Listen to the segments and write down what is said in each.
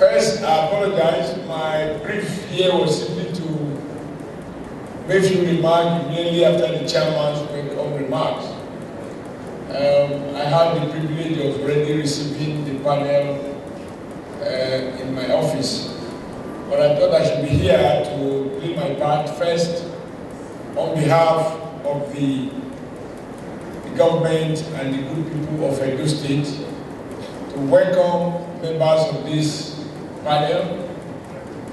First, I apologize. My brief here was simply to make few remarks immediately after the chairman's own remarks. I had the privilege of already receiving the panel in my office, but I thought I should be here to play my part first on behalf of the government and the good people of Edo State to welcome members of this panel,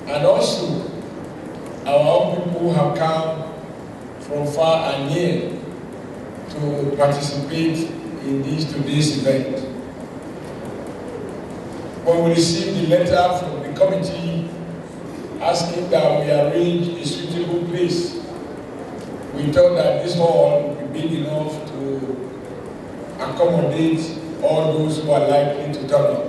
and also our own people who have come from far and near to participate in today's event. When we received the letter from the committee asking that we arrange a suitable place, we thought that this hall would be big enough to accommodate all those who are likely to turn up.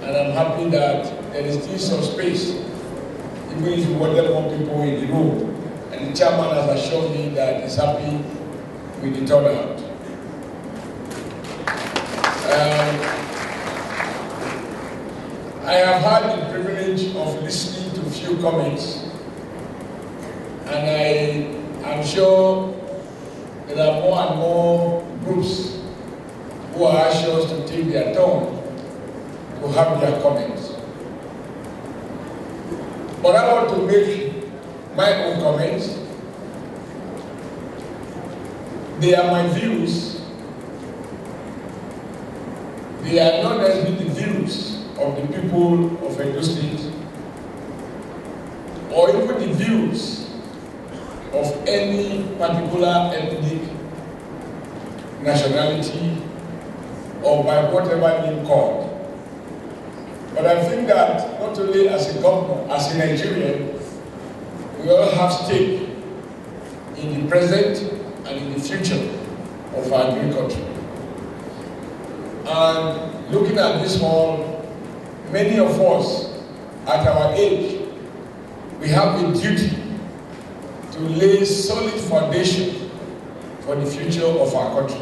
And I'm happy that there is still some space, even if you wanted more people in the room. And the chairman has assured me that he's happy with the turnout. I have had the privilege of listening to a few comments, and I am sure there are more and more groups who are anxious to take their turn to have their comments. But I want to make my own comments. They are my views. They are not necessarily the views of the people of Edo State, or even the views of any particular ethnic nationality, or by whatever name called. But I think that not only as a governor, as a Nigerian, we all have stake in the present and in the future of our great country. And looking at this hall, many of us at our age, we have a duty to lay solid foundation for the future of our country.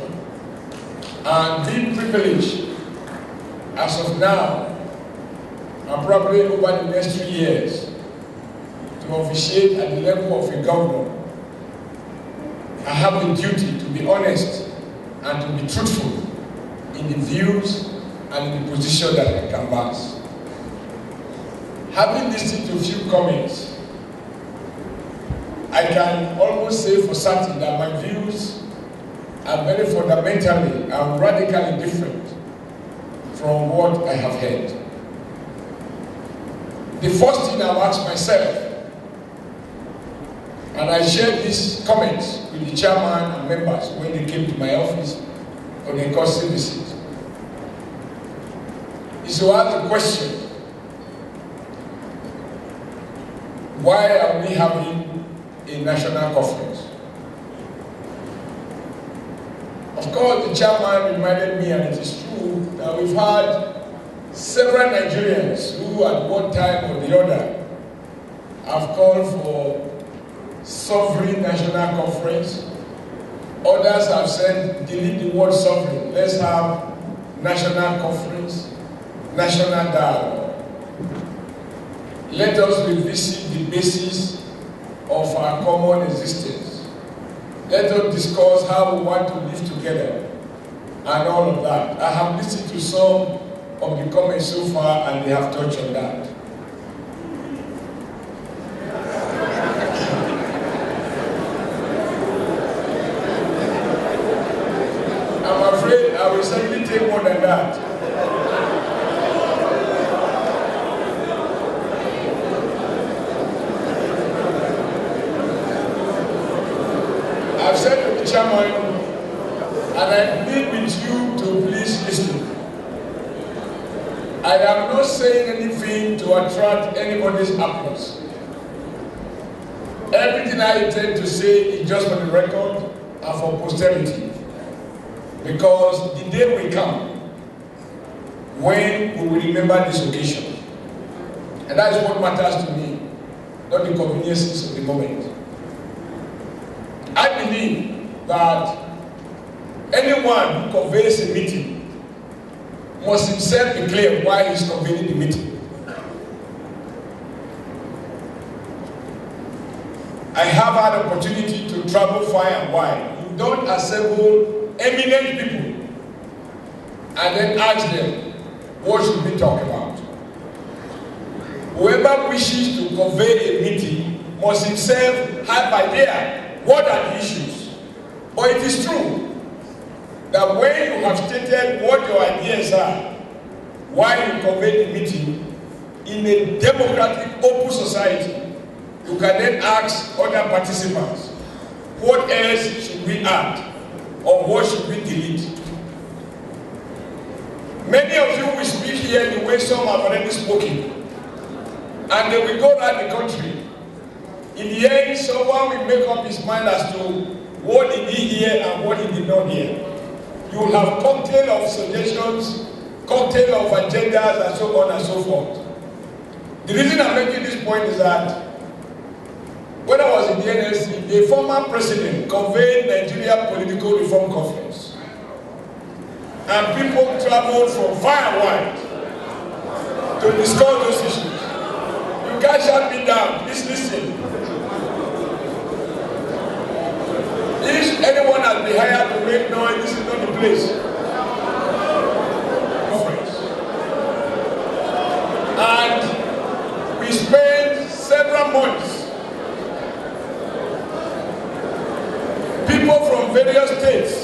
And being privileged as of now, and probably over the next 3 years, to officiate at the level of a governor, I have a duty to be honest and to be truthful in the views and in the position that I canvass. Having listened to a few comments, I can almost say for certain that my views are very fundamentally and radically different from what I have heard. The first thing I've asked myself, and I shared these comments with the chairman and members when they came to my office on a courtesy visit, is to ask the question, why are we having a national conference? Of course, the chairman reminded me, and it is true, that we've had several Nigerians who at one time or the other have called for sovereign national conference. Others have said, delete the word sovereign, let's have national conference, national dialogue. Let us revisit the basis of our common existence. Let us discuss how we want to live together and all of that. I have listened to some of the comments so far, and they have touched on that. I'm afraid I will certainly take more than that. I've said to the chairman, and I plead with you to please listen. I am not saying anything to attract anybody's applause. Everything I intend to say is just for the record and for posterity. Because the day will come when we will remember this occasion. And that is what matters to me, not the conveniences of the moment. I believe that anyone who convenes a meeting must himself be clear why he's convening the meeting. I have had opportunity to travel far and wide. You don't assemble eminent people and then ask them, what should we talk about? Whoever wishes to convey a meeting must himself have idea what are the issues. But it is true that when you have stated what your ideas are, while you convey the meeting, in a democratic, open society, you can then ask other participants, what else should we add? Or what should we delete? Many of you will speak here the way some have already spoken. And they will go around the country. In the end, someone will make up his mind as to what did he hear and what he did not hear. You will have cocktail of suggestions, cocktail of agendas, and so on and so forth. The reason I'm making this point is that when I was in the NSC, a former president convened Nigeria Political Reform Conference. And people traveled from far and wide to discuss those issues. You can't shut me down, please listen. If anyone has been hired to make noise, this is not the place. And we spent several months. People from various states,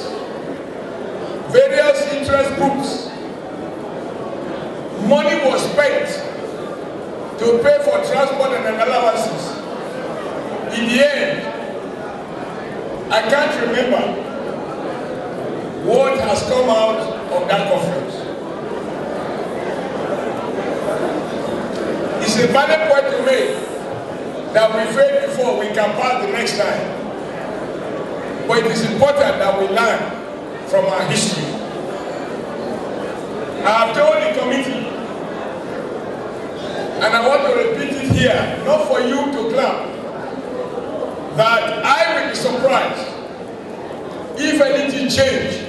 various interest groups, money was spent to pay for transport and allowances. In the end, I can't remember what has come out of that conference. It's a valid point to make that we failed before, we can pass the next time. But it is important that we learn from our history. I have told the committee, and I want to repeat it here, not for you to clap, that I will be surprised if anything changes.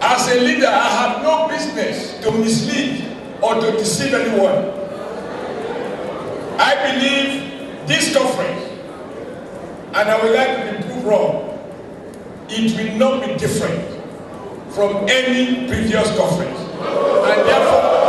As a leader, I have no business to mislead or to deceive anyone. I believe this conference, and I would like to be proved wrong, it will not be different from any previous conference. And therefore,